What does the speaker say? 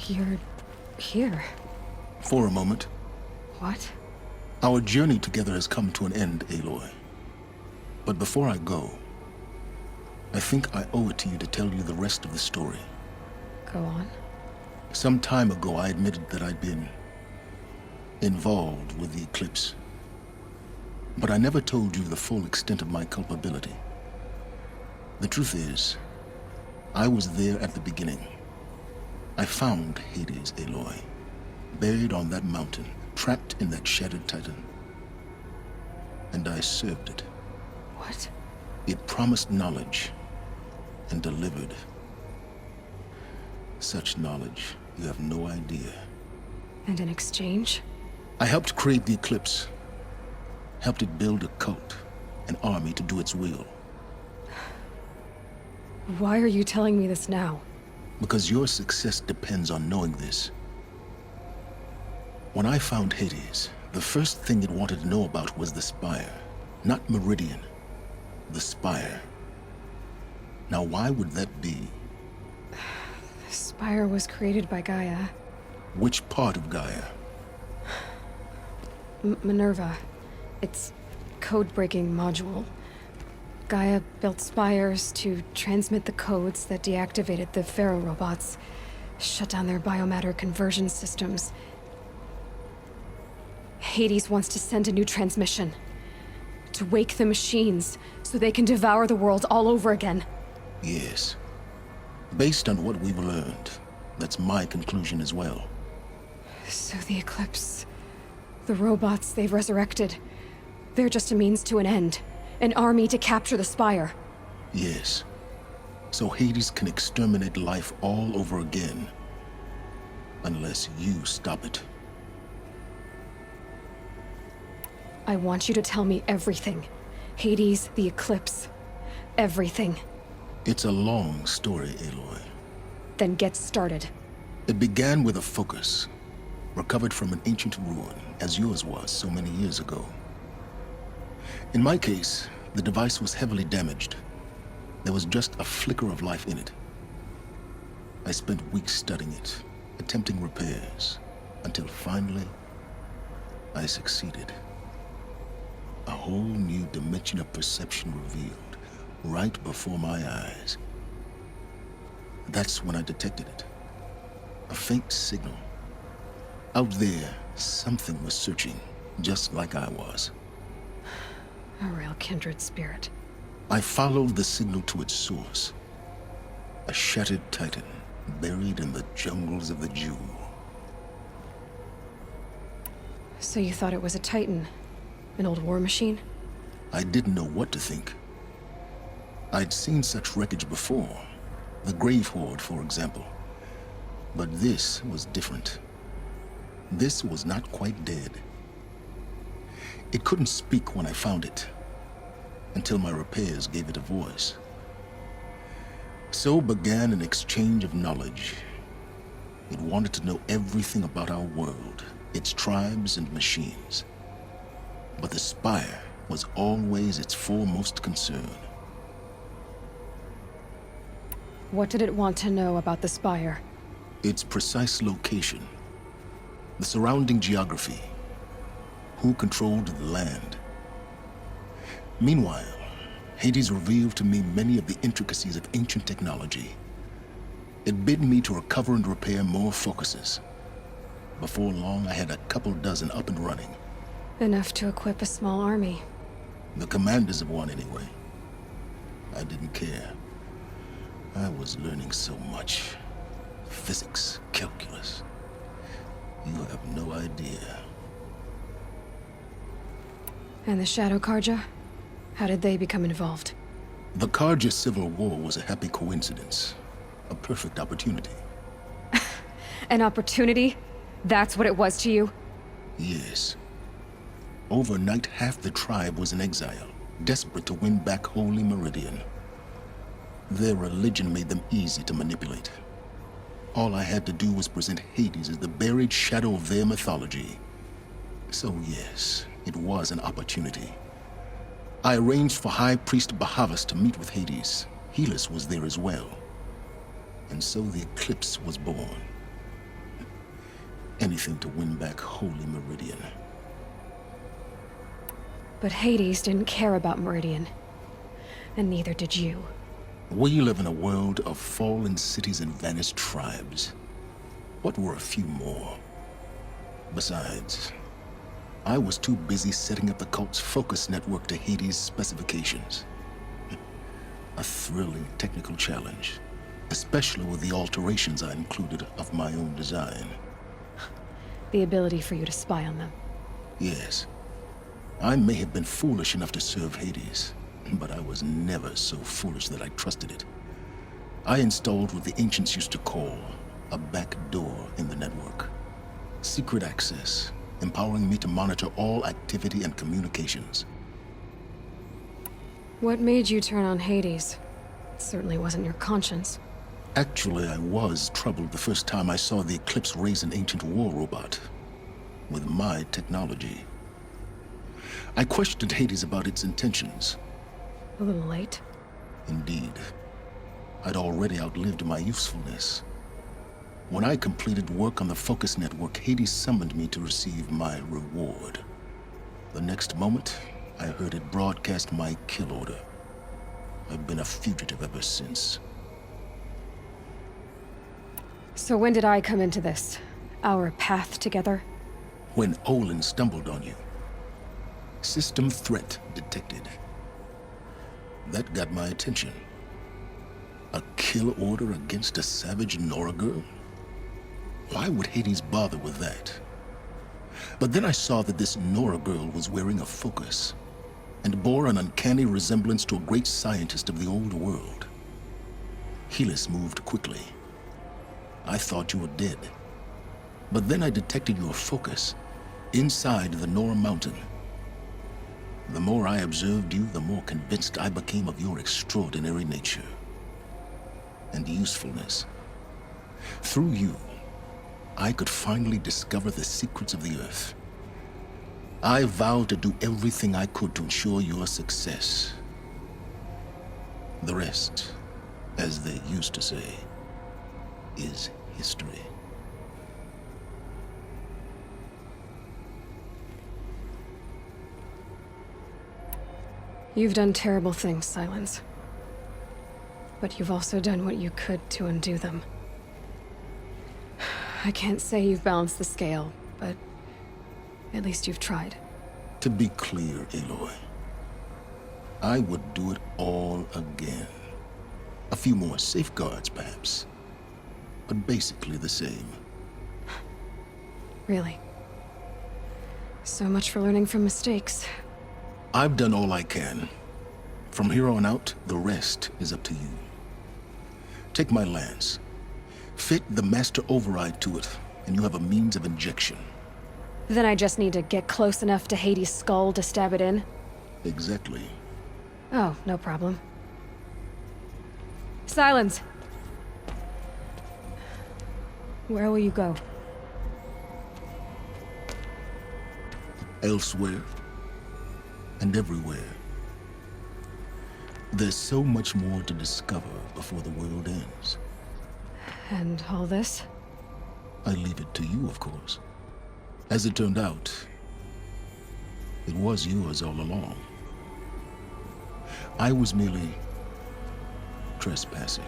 You're here. For a moment. What? Our journey together has come to an end, Aloy. But before I go, I think I owe it to you to tell you the rest of the story. Go on. Some time ago, I admitted that I'd been involved with the eclipse. But I never told you the full extent of my culpability. The truth is, I was there at the beginning. I found Hades, Aloy, buried on that mountain, trapped in that shattered titan. And I served it. What? It promised knowledge and delivered. Such knowledge, you have no idea. And in exchange? I helped create the eclipse. Helped it build a cult, an army to do its will. Why are you telling me this now? Because your success depends on knowing this. When I found Hades, the first thing it wanted to know about was the Spire. Not Meridian. The Spire. Now why would that be? The Spire was created by Gaia. Which part of Gaia? Minerva. Its code-breaking module. Gaia built spires to transmit the codes that deactivated the Pharaoh robots, shut down their biomatter conversion systems. Hades wants to send a new transmission. To wake the machines, so they can devour the world all over again. Yes. Based on what we've learned, that's my conclusion as well. So the Eclipse, the robots they've resurrected, they're just a means to an end. An army to capture the Spire. Yes. So Hades can exterminate life all over again. Unless you stop it. I want you to tell me everything. Hades, the Eclipse, everything. It's a long story, Aloy. Then get started. It began with a focus, recovered from an ancient ruin, as yours was so many years ago. In my case, the device was heavily damaged. There was just a flicker of life in it. I spent weeks studying it, attempting repairs, until finally, I succeeded. A whole new dimension of perception revealed, right before my eyes. That's when I detected it. A faint signal. Out there, something was searching, just like I was. A real kindred spirit. I followed the signal to its source. A shattered titan, buried in the jungles of the Jewel. So you thought it was a titan? An old war machine? I didn't know what to think. I'd seen such wreckage before. The Grave Horde, for example. But this was different. This was not quite dead. It couldn't speak when I found it, until my repairs gave it a voice. So began an exchange of knowledge. It wanted to know everything about our world, its tribes and machines. But the Spire was always its foremost concern. What did it want to know about the Spire? Its precise location, the surrounding geography, who controlled the land. Meanwhile, Hades revealed to me many of the intricacies of ancient technology. It bid me to recover and repair more focuses. Before long, I had a couple dozen up and running. Enough to equip a small army. The commanders of one, anyway. I didn't care. I was learning so much. Physics, calculus. You have no idea. And the Shadow Karja? How did they become involved? The Karja Civil War was a happy coincidence. A perfect opportunity. An opportunity? That's what it was to you? Yes. Overnight, half the tribe was in exile, desperate to win back Holy Meridian. Their religion made them easy to manipulate. All I had to do was present Hades as the buried shadow of their mythology. So yes, it was an opportunity. I arranged for High Priest Bahavas to meet with Hades. Helis was there as well. And so the Eclipse was born. Anything to win back Holy Meridian. But Hades didn't care about Meridian. And neither did you. We live in a world of fallen cities and vanished tribes. What were a few more? Besides, I was too busy setting up the cult's focus network to Hades' specifications. A thrilling technical challenge, especially with the alterations I included of my own design. The ability for you to spy on them. Yes. I may have been foolish enough to serve Hades, but I was never so foolish that I trusted it. I installed what the ancients used to call a back door in the network. Secret access, empowering me to monitor all activity and communications. What made you turn on Hades? It certainly wasn't your conscience. Actually, I was troubled the first time I saw the Eclipse raise an ancient war robot with my technology. I questioned Hades about its intentions. A little late. Indeed. I'd already outlived my usefulness. When I completed work on the Focus Network, Hades summoned me to receive my reward. The next moment, I heard it broadcast my kill order. I've been a fugitive ever since. So when did I come into this? Our path together? When Olin stumbled on you. System threat detected. That got my attention. A kill order against a savage Nora girl? Why would Hades bother with that? But then I saw that this Nora girl was wearing a focus, and bore an uncanny resemblance to a great scientist of the old world. Helis moved quickly. I thought you were dead. But then I detected your focus inside the Nora mountain. The more I observed you, the more convinced I became of your extraordinary nature and usefulness. Through you, I could finally discover the secrets of the Earth. I vowed to do everything I could to ensure your success. The rest, as they used to say, is history. You've done terrible things, Sylens. But you've also done what you could to undo them. I can't say you've balanced the scale, but at least you've tried. To be clear, Aloy, I would do it all again. A few more safeguards, perhaps, but basically the same. Really. So much for learning from mistakes. I've done all I can. From here on out, the rest is up to you. Take my lance. Fit the master override to it, and you have a means of injection. Then I just need to get close enough to Hades' skull to stab it in? Exactly. Oh, no problem. Sylens! Where will you go? Elsewhere. And everywhere. There's so much more to discover before the world ends. And all this? I leave it to you, of course. As it turned out, it was yours all along. I was merely trespassing.